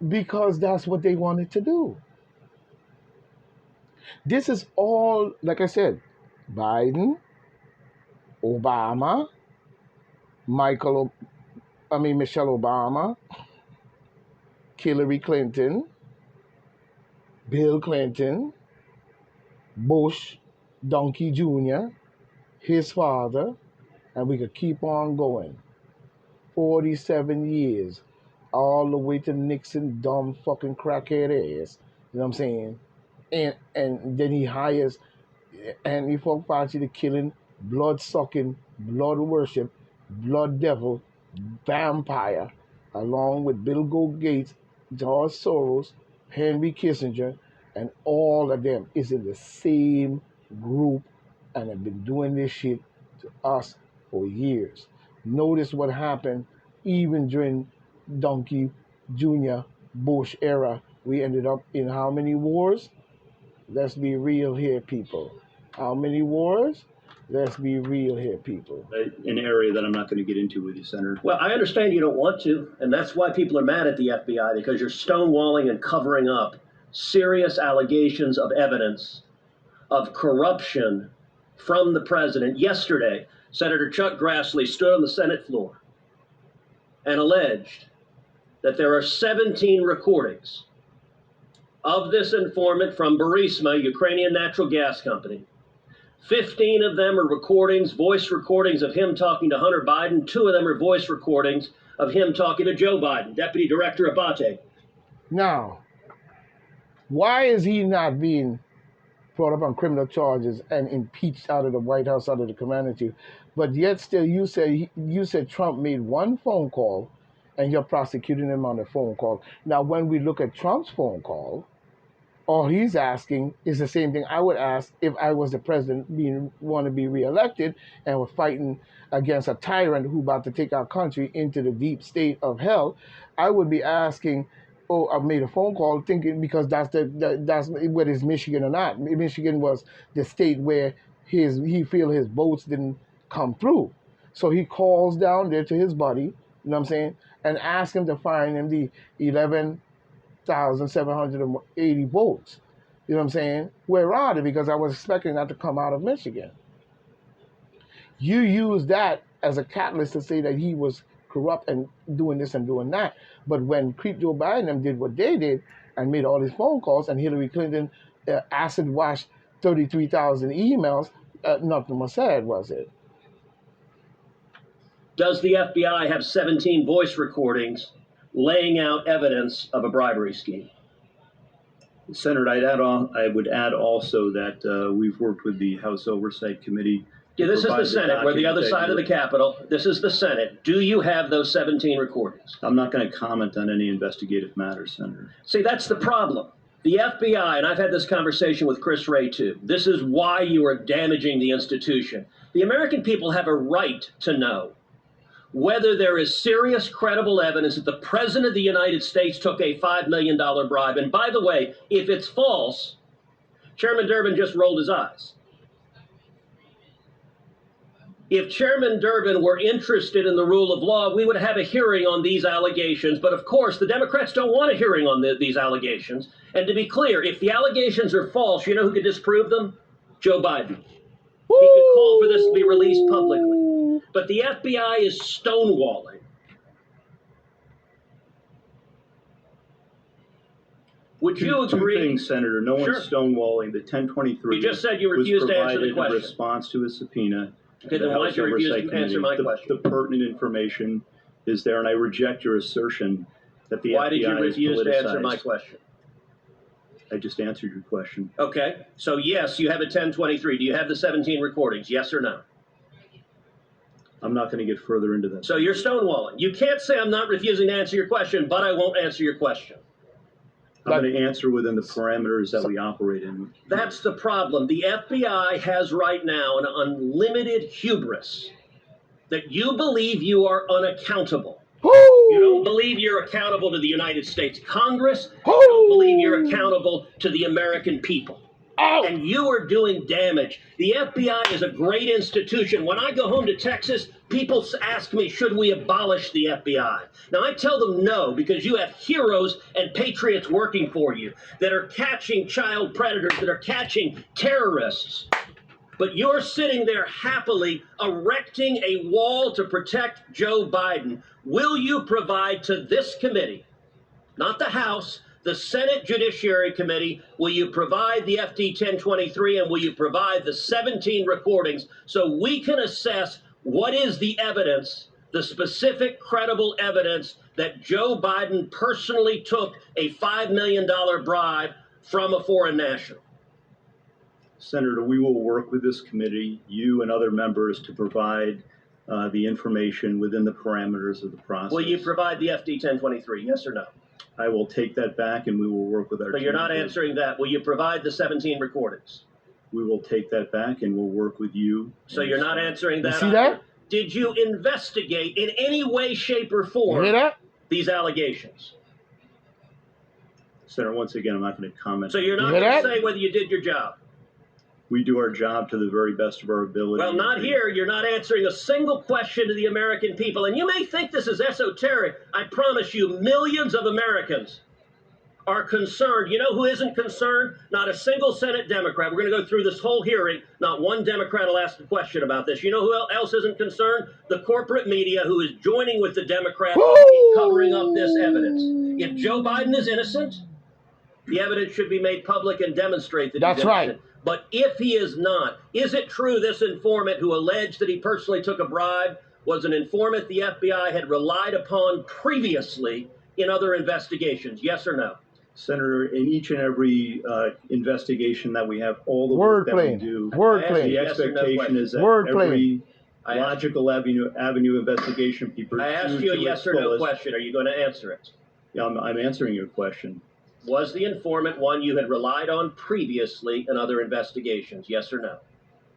because that's what they wanted to do. This is all, like I said, Biden, Obama, Michelle Obama, Hillary Clinton, Bill Clinton, Bush, Donkey Jr., his father, and we could keep on going. 47 years, all the way to Nixon, dumb fucking crackhead ass. You know what I'm saying? And then he hires Anthony Fauci, the killing, blood sucking, blood worship, blood devil, vampire, along with Bill Gates, George Soros, Henry Kissinger, and all of them is in the same group and have been doing this shit to us for years. Notice what happened even during Donkey Jr. Bush era. We ended up in how many wars? Let's be real here, people. How many wars? Let's be real here, people. An area that I'm not going to get into with you, Senator. Well, I understand you don't want to, and that's why people are mad at the FBI, because you're stonewalling and covering up serious allegations of evidence of corruption from the president. Yesterday, Senator Chuck Grassley stood on the Senate floor and alleged that there are 17 recordings of this informant from Burisma, Ukrainian natural gas company. 15 of them are recordings, voice recordings of him talking to Hunter Biden. 2 of them are voice recordings of him talking to Joe Biden, Deputy Director Abate. Now, why is he not being brought up on criminal charges and impeached out of the White House, out of the commander chief? But yet still you said Trump made one phone call and you're prosecuting him on the phone call. Now, when we look at Trump's phone call, all he's asking is the same thing I would ask if I was the president want to be reelected and was fighting against a tyrant who about to take our country into the deep state of hell. I would be asking, oh, I made a phone call thinking, because that's whether it's Michigan or not. Michigan was the state where he feel his votes didn't come through. So he calls down there to his buddy, you know what I'm saying, and asks him to find him the 11,780 votes. You know what I'm saying? Where are they? Because I was expecting that to come out of Michigan. You use that as a catalyst to say that he was corrupt and doing this and doing that. But when Creep Joe Biden did what they did and made all these phone calls, and Hillary Clinton acid washed 33,000 emails, nothing was said, was it? Does the FBI have 17 voice recordings laying out evidence of a bribery scheme? Senator, I would add also that we've worked with the House Oversight Committee. Yeah, this is the Senate. We're the other side of the Capitol. This is the Senate. Do you have those 17 recordings? I'm not going to comment on any investigative matters, Senator. See, that's the problem. The FBI, and I've had this conversation with Chris Wray too, this is why you are damaging the institution. The American people have a right to know whether there is serious, credible evidence that the President of the United States took a $5 million bribe. And by the way, if it's false, Chairman Durbin just rolled his eyes. If Chairman Durbin were interested in the rule of law, we would have a hearing on these allegations. But of course, the Democrats don't want a hearing on these allegations. And to be clear, if the allegations are false, you know who could disprove them? Joe Biden. He could call for this to be released publicly. But the FBI is stonewalling. Would you agree? Two things, Senator. No one's stonewalling. The 1023 You just said you refused to answer the question. In response to a subpoena. Okay, then why did you refuse to answer my question? The pertinent information is there, and I reject your assertion that the FBI is politicized. Why did you refuse to answer my question? I just answered your question. Okay, so yes, you have a 1023. Do you have the 17 recordings? Yes or no? I'm not going to get further into that. So you're stonewalling. You can't say I'm not refusing to answer your question, but I won't answer your question. I'm going to answer within the parameters that we operate in. That's the problem. The FBI has right now an unlimited hubris that you believe you are unaccountable. You don't believe you're accountable to the United States Congress. You don't believe you're accountable to the American people. out. And you are doing damage. The FBI is a great institution. When I go home to Texas, people ask me, should we abolish the FBI? Now, I tell them no, because you have heroes and patriots working for you that are catching child predators, that are catching terrorists. But you're sitting there happily erecting a wall to protect Joe Biden. Will you provide to this committee, not the House, the Senate Judiciary Committee, will you provide the FD 1023 and will you provide the 17 recordings so we can assess what is the evidence, the specific credible evidence that Joe Biden personally took a $5 million bribe from a foreign national? Senator, we will work with this committee, you and other members, to provide the information within the parameters of the process. Will you provide the FD 1023, yes or no? I will take that back and we will work with our But team. you're not answering that. Will you provide the 17 recordings? We will take that back and we'll work with you. So you're not answering that. You see that? Did you investigate in any way, shape, or You form hear that? these allegations? Senator, once again, I'm not going to comment. So you're not You hear going to that? say whether you did your job. We do our job to the very best of our ability. Well, not here. You're not answering a single question to the American people. And you may think this is esoteric. I promise you, millions of Americans are concerned. You know who isn't concerned? Not a single Senate Democrat. We're going to go through this whole hearing. Not one Democrat will ask a question about this. You know who else isn't concerned? The corporate media, who is joining with the Democrats in covering up this evidence. If Joe Biden is innocent, the evidence should be made public and demonstrate that he's That's innocent. right. But if he is not, is it true this informant who alleged that he personally took a bribe was an informant the FBI had relied upon previously in other investigations? Yes or no? Senator, in each and every investigation that we have, all the work that we Wordplay. do, the Wordplay. Yes or no expectation question. is that Wordplay. every I asked- logical avenue investigation be pursued I asked you a to yes its or no fullest. question. Are you going to answer it? Yeah, I'm answering your question. Was the informant one you had relied on previously in other investigations? Yes or no?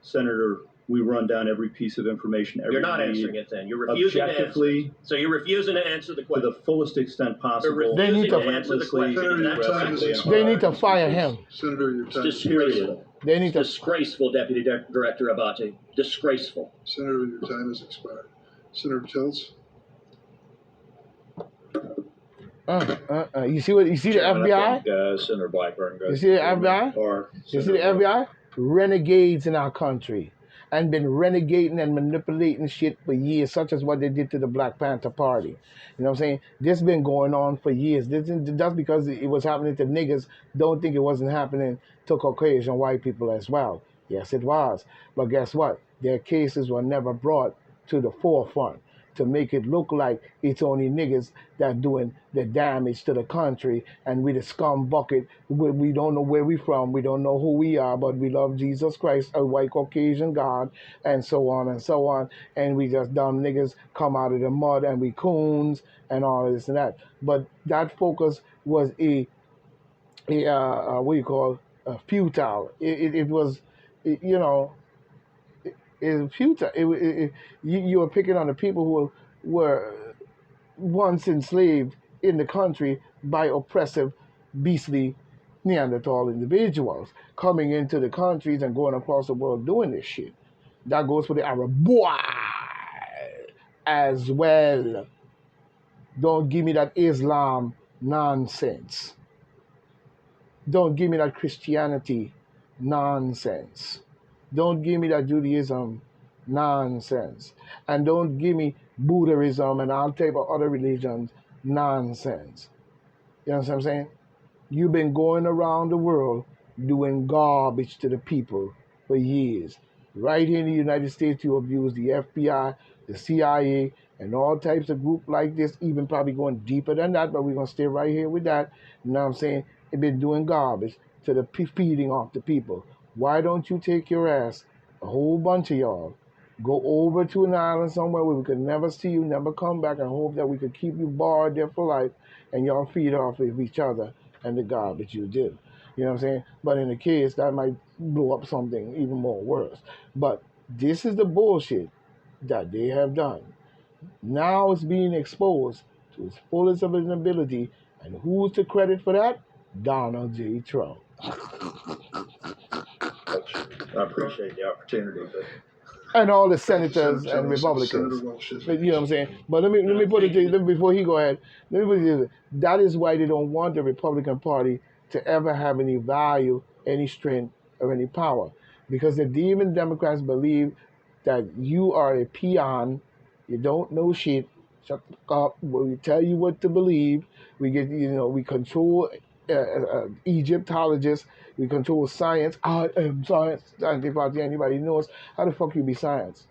Senator, we run down every piece of information every You're not day, answering it then. You're refusing to answer. objectively, So you're refusing to answer the to question. the fullest extent possible. They need to- answer the question. Senator, your That's time is right. expired. They need to fire him. Senator, your It's time is disgraceful. They need to. Disgraceful, Deputy Director Abate. Disgraceful. Senator, your time is expired. Senator Tilts? You see what? You see the Chairman, FBI? I think, Senator Blackburn goes. You see the FBI? Or You see the FBI? Renegades in our country, and been renegading and manipulating shit for years, such as what they did to the Black Panther Party. You know what I'm saying? This been going on for years. This isn't just because it was happening to niggas, don't think it wasn't happening to Caucasian white people as well. Yes, it was. But guess what? Their cases were never brought to the forefront to make it look like it's only niggas that doing the damage to the country, and we the scum bucket. We don't know where we from, we don't know who we are, but we love Jesus Christ, a white Caucasian God, and so on and so on. And we just dumb niggas come out of the mud and we coons and all this and that. But that focus was a what do you call futile. It was, you know. It's futile. You were picking on the people who were once enslaved in the country by oppressive, beastly Neanderthal individuals coming into the countries and going across the world doing this shit. That goes for the Arab boy as well. Don't give me that Islam nonsense. Don't give me that Christianity nonsense. Don't give me that Judaism nonsense. And don't give me Buddhism and all type of other religions nonsense. You know what I'm saying? You've been going around the world doing garbage to the people for years. Right here in the United States, you abuse the FBI, the CIA, and all types of group like this, even probably going deeper than that, but we're going to stay right here with that. You know what I'm saying? They've been doing garbage to the feeding off the people. Why don't you take your ass, a whole bunch of y'all, go over to an island somewhere where we could never see you, never come back, and hope that we could keep you barred there for life, and y'all feed off of each other and the garbage you do. You know what I'm saying? But in the case, that might blow up something even more worse. But this is the bullshit that they have done. Now it's being exposed to its fullest of its ability, and who's to credit for that? Donald J. Trump. I appreciate the opportunity, but And all the Thank you, senators Senator and Tillis. Republicans. Senator Welch is But you know what I'm saying? next. But let me put it to you before he go ahead. Let me put it to you. That is why they don't want the Republican Party to ever have any value, any strength, or any power, because the demon Democrats believe that you are a peon, you don't know shit. Shut the fuck up. We tell you what to believe. We get we control Egyptologists. We control science. I am science. Anybody knows how the fuck you be science?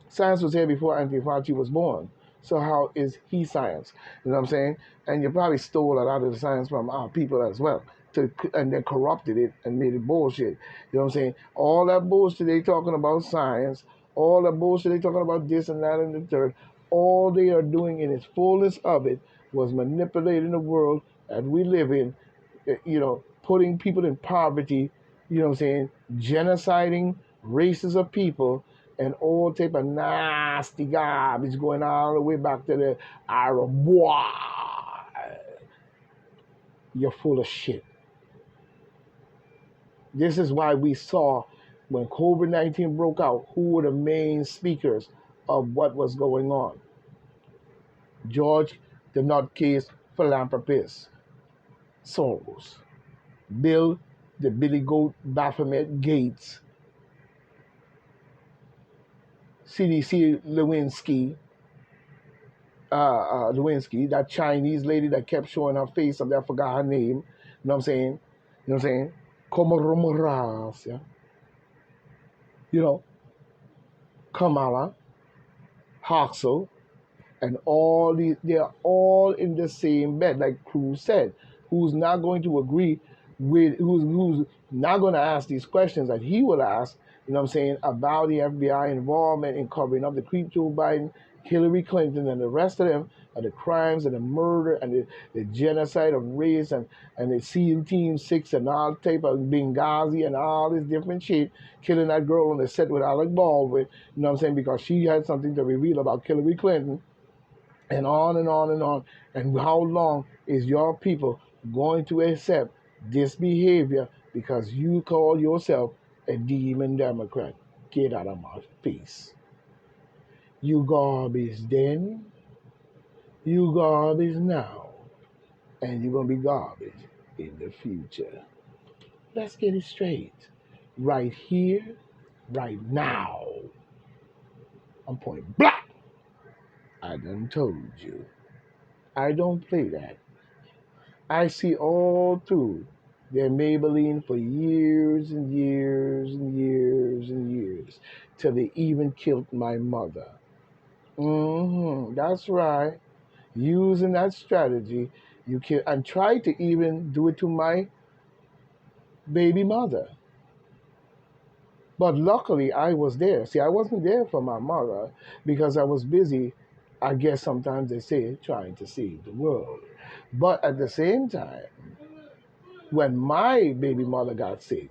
Science was here before Anthony Fauci was born. So how is he science? You know what I'm saying? And you probably stole a lot of the science from our people as well, and then corrupted it and made it bullshit. You know what I'm saying? All that bullshit they talking about science, all that bullshit they talking about this and that and the third, all they are doing in its fullness of it was manipulating the world that we live in, putting people in poverty, you know what I'm saying, genociding races of people, and all type of nasty garbage going all the way back to the Arab War. You're full of shit. This is why we saw when COVID-19 broke out, who were the main speakers of what was going on. George, the nutcase philanthropist, Soros. Bill, the Billy Goat Baphomet Gates. CDC Lewinsky, that Chinese lady that kept showing her face, I forgot her name. You know what I'm saying? You know what I'm saying? Comoros, yeah. Kamala, Hoxel, and all these, they're all in the same bed, like Cruz said. Who's not going to agree with, who's not going to ask these questions that he will ask, you know what I'm saying, about the FBI involvement in covering up the creep Joe Biden, Hillary Clinton, and the rest of them, and the crimes and the murder and the genocide of race and the SEAL Team 6 and all type of Benghazi and all this different shit, killing that girl on the set with Alec Baldwin, you know what I'm saying, because she had something to reveal about Hillary Clinton, and on and on and on. And how long is your people going to accept this behavior because you call yourself a demon Democrat? Get out of my face. You garbage then, you garbage now, and you're going to be garbage in the future. Let's get it straight. Right here, right now. I'm point blank. I done told you. I don't play that. I see all through their Maybelline for years and years and years and years, till they even killed my mother. That's right. Using that strategy, you can, and try to even do it to my baby mother. But luckily, I was there. See, I wasn't there for my mother because I was busy, I guess sometimes they say, trying to save the world. But at the same time, when my baby mother got sick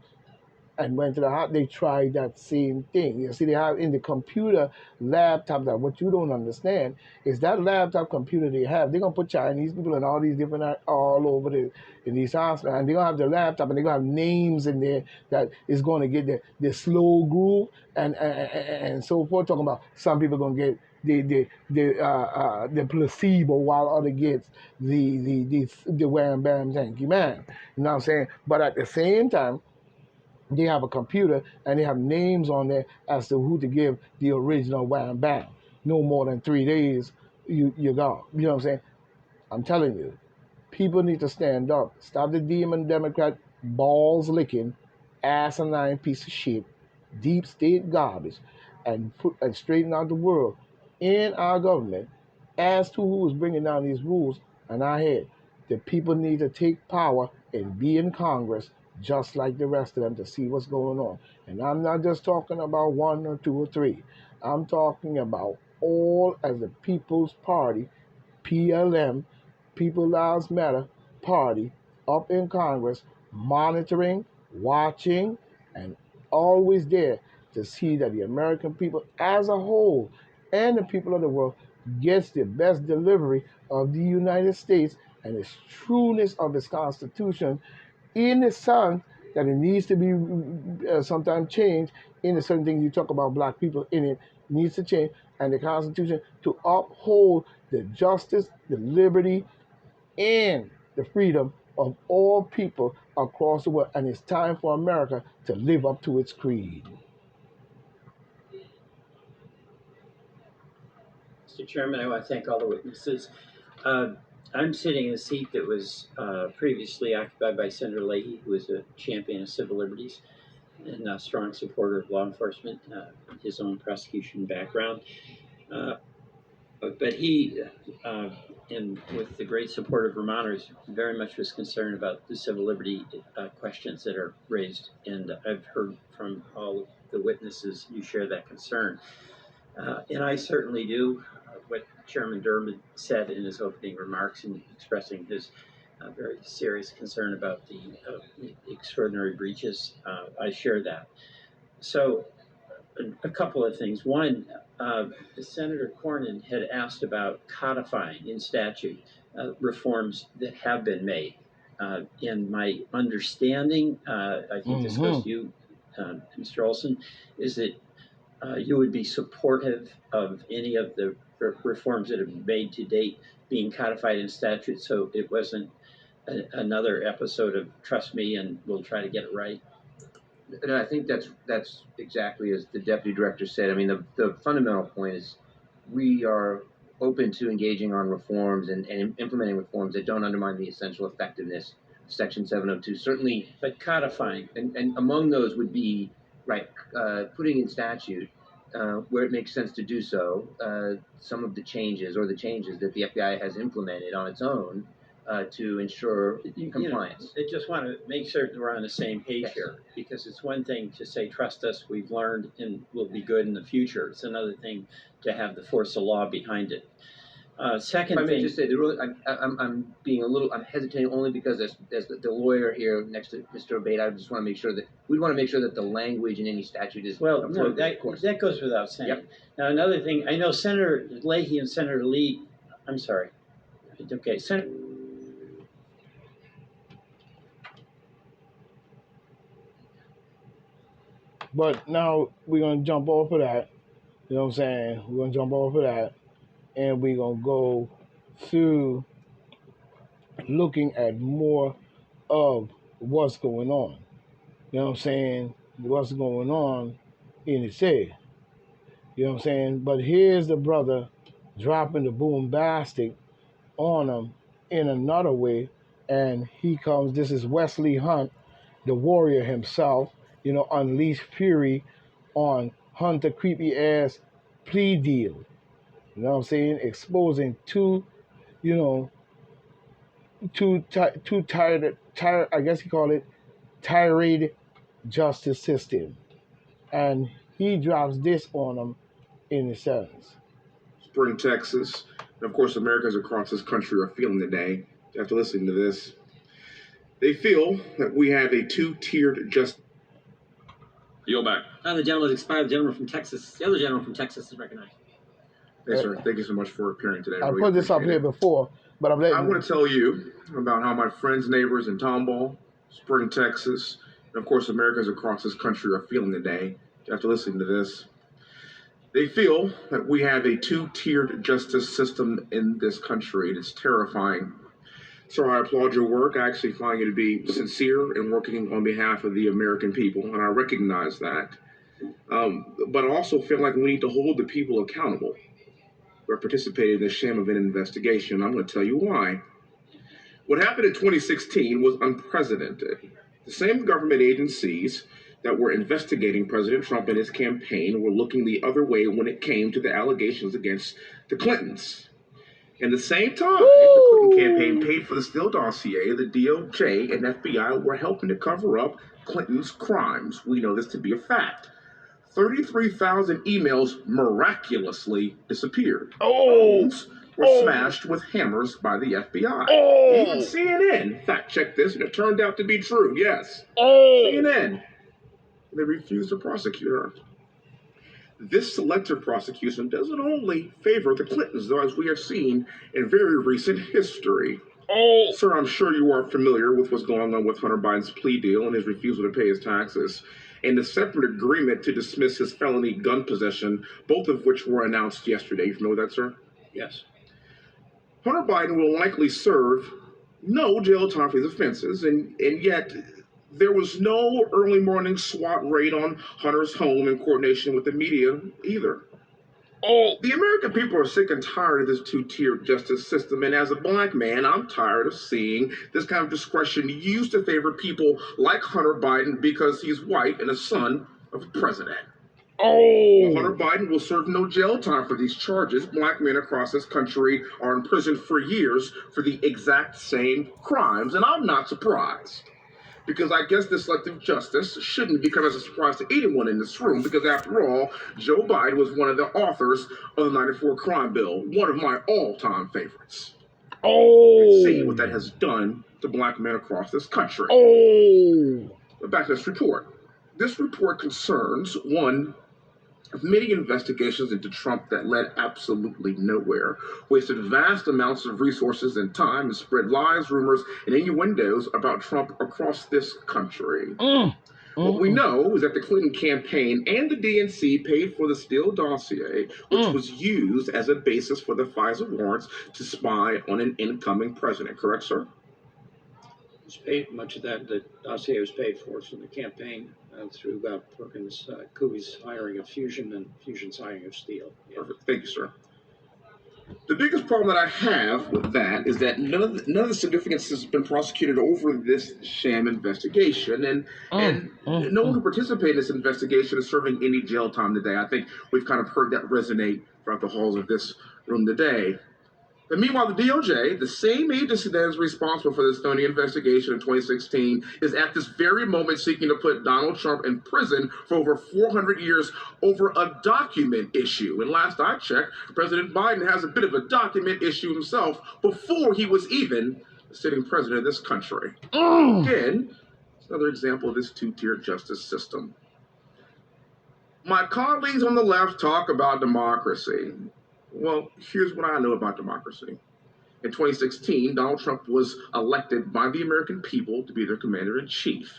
and went to the hospital, they tried that same thing. You see, they have in the computer laptop that what you don't understand is that laptop computer they have, they're going to put Chinese people and all these different, all over in these hospitals, and they're going to have the laptop and they're going to have names in there that is going to get the slow groove and so forth. Talking about some people going to get the placebo while other gets the wham bam thank you man. You know what I'm saying? But at the same time, they have a computer and they have names on there as to who to give the original wham bam. No more than 3 days, you're gone. You know what I'm saying? I'm telling you, people need to stand up. Stop the demon Democrat balls licking, asinine piece of shit, deep state garbage, and straighten out the world in our government as to who is bringing down these rules on our head. The people need to take power and be in Congress just like the rest of them to see what's going on. And I'm not just talking about 1 or 2 or 3. I'm talking about all as a People's Party, PLM, People Lives Matter Party, up in Congress, monitoring, watching, and always there to see that the American people as a whole and the people of the world gets the best delivery of the United States and its trueness of its Constitution in the sun that it needs to be sometimes changed in a certain thing you talk about black people in it needs to change, and the Constitution to uphold the justice, the liberty, and the freedom of all people across the world. And it's time for America to live up to its creed. Mr. Chairman, I want to thank all the witnesses. I'm sitting in a seat that was previously occupied by Senator Leahy, who is a champion of civil liberties and a strong supporter of law enforcement, his own prosecution background. But he, and with the great support of Vermonters, very much was concerned about the civil liberty questions that are raised. And I've heard from all of the witnesses you share that concern. And I certainly do. What Chairman Durbin said in his opening remarks in expressing his very serious concern about the extraordinary breaches, I share that. So a couple of things. One, Senator Cornyn had asked about codifying in statute reforms that have been made. And my understanding, I think this goes to you, Mr. Olson, is that you would be supportive of any of the reforms that have been made to date being codified in statute, so it wasn't another episode of trust me and we'll try to get it right. And I think that's exactly as the deputy director said. I mean, the fundamental point is we are open to engaging on reforms and implementing reforms that don't undermine the essential effectiveness of Section 702. Certainly, but codifying. And among those would be, right, putting in statute where it makes sense to do so, some of the changes that the FBI has implemented on its own to ensure compliance. I just want to make sure that we're on the same page here, because it's one thing to say, trust us, we've learned and we'll be good in the future. It's another thing to have the force of law behind it. Second if I may thing, just say, I'm hesitating only because as the lawyer here next to Mr. Abate, I just want to make sure that the language in any statute is appropriate. That goes without saying. Yep. Now another thing, I know Senator Leahy and Senator Lee. I'm sorry. Okay, Senator. But now we're going to jump off of that. You know what I'm saying? We're going to jump off of that. And we're going to go through looking at more of what's going on. You know what I'm saying? What's going on in the city. You know what I'm saying? But here's the brother dropping the bombastic on him in another way. And he comes, this is Wesley Hunt, the warrior himself, you know, unleash fury on Hunter creepy ass plea deal. You know what I'm saying? Exposing two tired, I guess you call it, tirade justice system. And he drops this on them in a sentence. Spring, Texas, and of course Americans across this country are feeling today, after listening to this. They feel that we have a two-tiered justice. Yield back. The gentleman is expired. The gentleman from Texas, the other gentleman from Texas is recognized. Yes, sir. Thank you so much for appearing today. I put this up here before, but I'm letting I want to tell you about how my friends, neighbors in Tomball, Spring, Texas, and of course Americans across this country are feeling today after listening to this. They feel that we have a two-tiered justice system in this country. It's terrifying. So I applaud your work. I actually find you to be sincere in working on behalf of the American people, and I recognize that. But I also feel like we need to hold the people accountable for participating in the sham of an investigation. I'm going to tell you why. What happened in 2016 was unprecedented. The same government agencies that were investigating President Trump and his campaign were looking the other way when it came to the allegations against the Clintons. And the same time, the Clinton campaign paid for the Steele dossier, the DOJ and FBI were helping to cover up Clinton's crimes. We know this to be a fact. 33,000 emails miraculously disappeared. Phones were smashed with hammers by the FBI. Even CNN fact-checked this, and it turned out to be true, yes. CNN. They refused to prosecute her. This selective prosecution doesn't only favor the Clintons, though, as we have seen in very recent history. Oh. Sir, I'm sure you are familiar with what's going on with Hunter Biden's plea deal and his refusal to pay his taxes, and the separate agreement to dismiss his felony gun possession, both of which were announced yesterday. You familiar with that, sir? Yes. Hunter Biden will likely serve no jail time for these offenses, and yet there was no early morning SWAT raid on Hunter's home in coordination with the media either. Oh. The American people are sick and tired of this two-tiered justice system, and as a black man, I'm tired of seeing this kind of discretion used to favor people like Hunter Biden because he's white and a son of a president. Oh. Hunter Biden will serve no jail time for these charges. Black men across this country are in prison for years for the exact same crimes, and I'm not surprised. Because I guess this selective justice shouldn't become as a surprise to anyone in this room, because after all, Joe Biden was one of the authors of the 94 crime bill, one of my all-time favorites. Oh. See what that has done to black men across this country. Oh. But back to this report. This report concerns, one, of many investigations into Trump that led absolutely nowhere, wasted vast amounts of resources and time, and spread lies, rumors, and innuendos about Trump across this country. What we know is that the Clinton campaign and the DNC paid for the Steele dossier, which was used as a basis for the FISA warrants to spy on an incoming president. Correct, sir? Was paid, much of that, the dossier was paid for from the campaign through Perkins Coie's hiring of Fusion and Fusion's hiring of Steele. Yeah. Perfect. Thank you, sir. The biggest problem that I have with that is that none of the significance has been prosecuted over this sham investigation, and no one who participated in this investigation is serving any jail time today. I think we've kind of heard that resonate throughout the halls of this room today. But meanwhile, the DOJ, the same agency that is responsible for this phony investigation in 2016, is at this very moment seeking to put Donald Trump in prison for over 400 years over a document issue. And last I checked, President Biden has a bit of a document issue himself before he was even the sitting president of this country. Again, it's another example of this two-tier justice system. My colleagues on the left talk about democracy. Well, here's what I know about democracy. In 2016, Donald Trump was elected by the American people to be their commander-in-chief.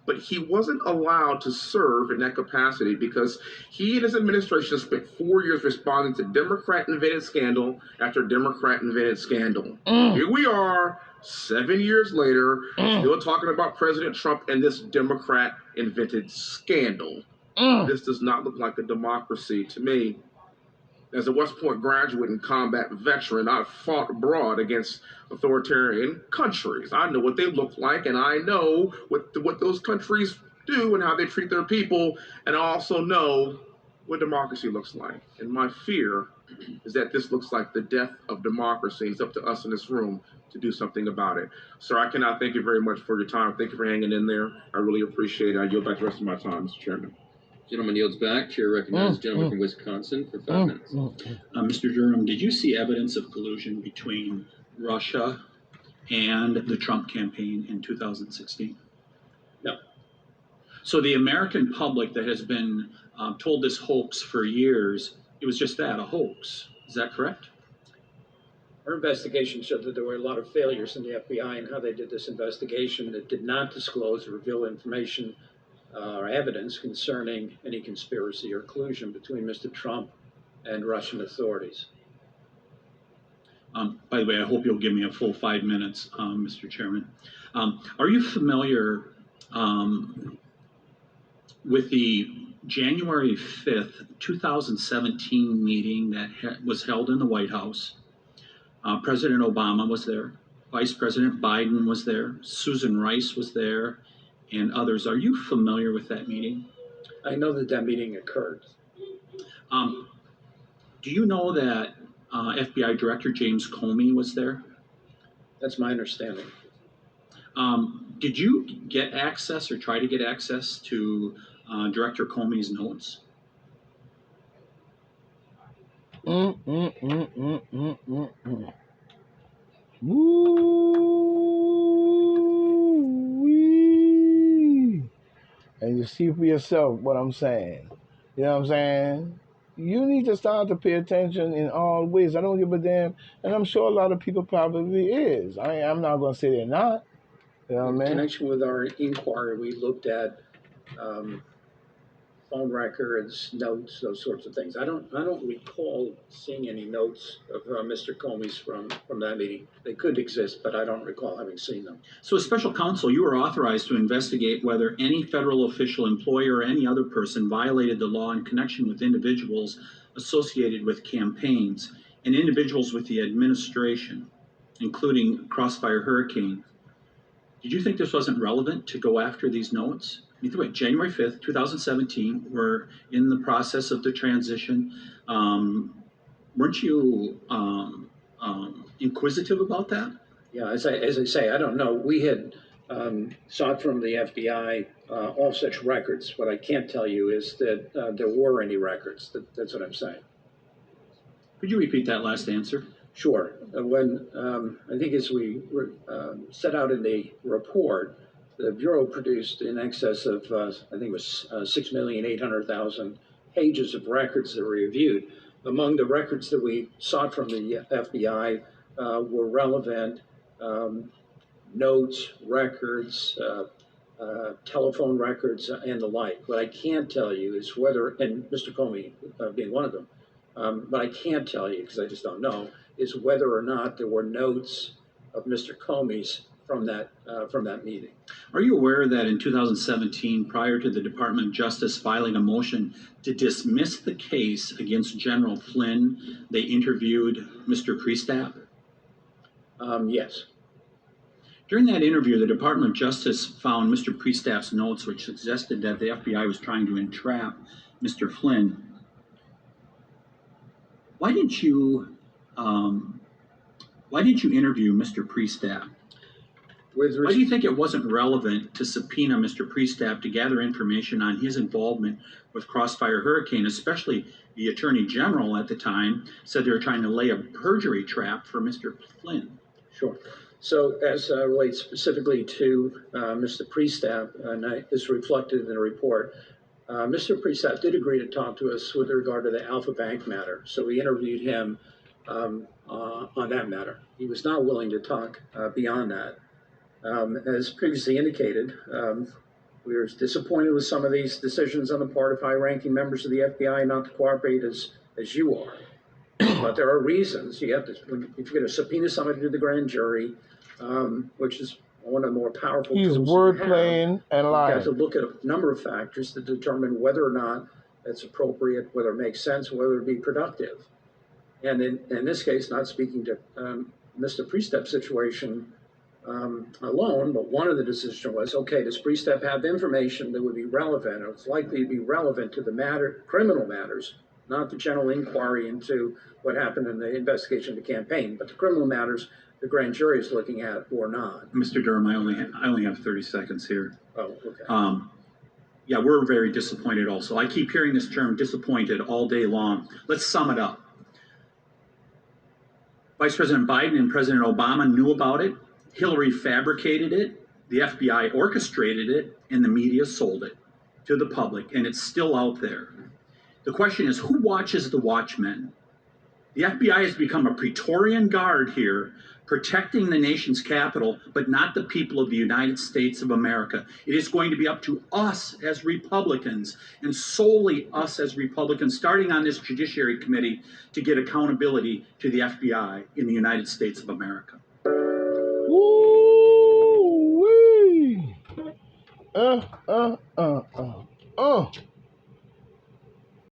But he wasn't allowed to serve in that capacity because he and his administration spent 4 years responding to Democrat-invented scandal after Democrat-invented scandal. Here we are, 7 years later, still talking about President Trump and this Democrat-invented scandal. This does not look like a democracy to me. As a West Point graduate and combat veteran, I've fought abroad against authoritarian countries. I know what they look like, and I know what those countries do and how they treat their people, and I also know what democracy looks like. And my fear is that this looks like the death of democracy. It's up to us in this room to do something about it. Sir, I cannot thank you very much for your time. Thank you for hanging in there. I really appreciate it. I yield back the rest of my time, Mr. Chairman. Gentleman yields back. Chair recognizes gentleman from Wisconsin for 5 minutes. Mr. Durham, did you see evidence of collusion between Russia and the Trump campaign in 2016? No. So the American public that has been told this hoax for years, it was just that, a hoax. Is that correct? Our investigation showed that there were a lot of failures in the FBI in how they did this investigation that did not disclose or reveal information or evidence concerning any conspiracy or collusion between Mr. Trump and Russian authorities. By the way, I hope you'll give me a full 5 minutes, Mr. Chairman. Are you familiar with the January 5th, 2017 meeting that was held in the White House? President Obama was there. Vice President Biden was there. Susan Rice was there, and others. Are you familiar with that meeting? I know that that meeting occurred. Do you know that FBI Director James Comey was there? That's my understanding. Did you get access or try to get access to Director Comey's notes? And you see for yourself what I'm saying. You know what I'm saying? you need to start to pay attention in all ways. I don't give a damn, and I'm sure a lot of people probably is. I'm not going to say they're not. You know what I In mean? connection with our inquiry, we looked at phone records, notes, those sorts of things. I don't recall seeing any notes of Mr. Comey's from that meeting. They could exist, but I don't recall having seen them. So as special counsel, you were authorized to investigate whether any federal official, employer, or any other person violated the law in connection with individuals associated with campaigns and individuals with the administration, including Crossfire Hurricane. Did you think this wasn't relevant to go after these notes? Either way, January 5th, 2017, we're in the process of the transition. Weren't you inquisitive about that? Yeah, as I say, I don't know. We had sought from the FBI all such records. What I can't tell you is that there were any records. That's what I'm saying. Could you repeat that last answer? Sure. When I think as we set out in the report, the Bureau produced in excess of, I think it was 6,800,000 pages of records that were reviewed. Among the records that we sought from the FBI were relevant notes, records, telephone records, and the like. What I can't tell you is whether, and Mr. Comey being one of them, but I can't tell you, because I just don't know, is whether or not there were notes of Mr. Comey's from that meeting. Are you aware that in 2017, prior to the Department of Justice filing a motion to dismiss the case against General Flynn, they interviewed Mr. Priestap? Yes. During that interview, the Department of Justice found Mr. Priestap's notes, which suggested that the FBI was trying to entrap Mr. Flynn. Why didn't you interview Mr. Priestap? Why do you think it wasn't relevant to subpoena Mr. Priestap to gather information on his involvement with Crossfire Hurricane, especially the Attorney General at the time said they were trying to lay a perjury trap for Mr. Flynn? Sure. So as relates specifically to Mr. Priestap, and this is reflected in the report, Mr. Priestap did agree to talk to us with regard to the Alpha Bank matter. So we interviewed him on that matter. He was not willing to talk beyond that. As previously indicated, we were disappointed with some of these decisions on the part of high-ranking members of the FBI not to cooperate as you are. But there are reasons. You have to, if you're going to subpoena somebody to the grand jury, which is one of the more powerful He's tools word you have, playing and you lying. have to look at a number of factors to determine whether or not it's appropriate, whether it makes sense, whether it be productive. And in this case, not speaking to Mr. Priestap's situation alone, but one of the decisions was, okay, does Priestap have information that would be relevant, or it's likely to be relevant to the criminal matters, not the general inquiry into what happened in the investigation of the campaign, but the criminal matters the grand jury is looking at or not. Mr. Durham, I only have 30 seconds here. Oh, okay. Yeah, we're very disappointed also. I keep hearing this term disappointed all day long. Let's sum it up. Vice President Biden and President Obama knew about it. Hillary fabricated it, the FBI orchestrated it, and the media sold it to the public, and it's still out there. The question is, who watches the watchmen? The FBI has become a Praetorian guard here, protecting the nation's capital, but not the people of the United States of America. It is going to be up to us as Republicans, and solely us as Republicans, starting on this Judiciary Committee, to get accountability to the FBI in the United States of America. Woo-wee.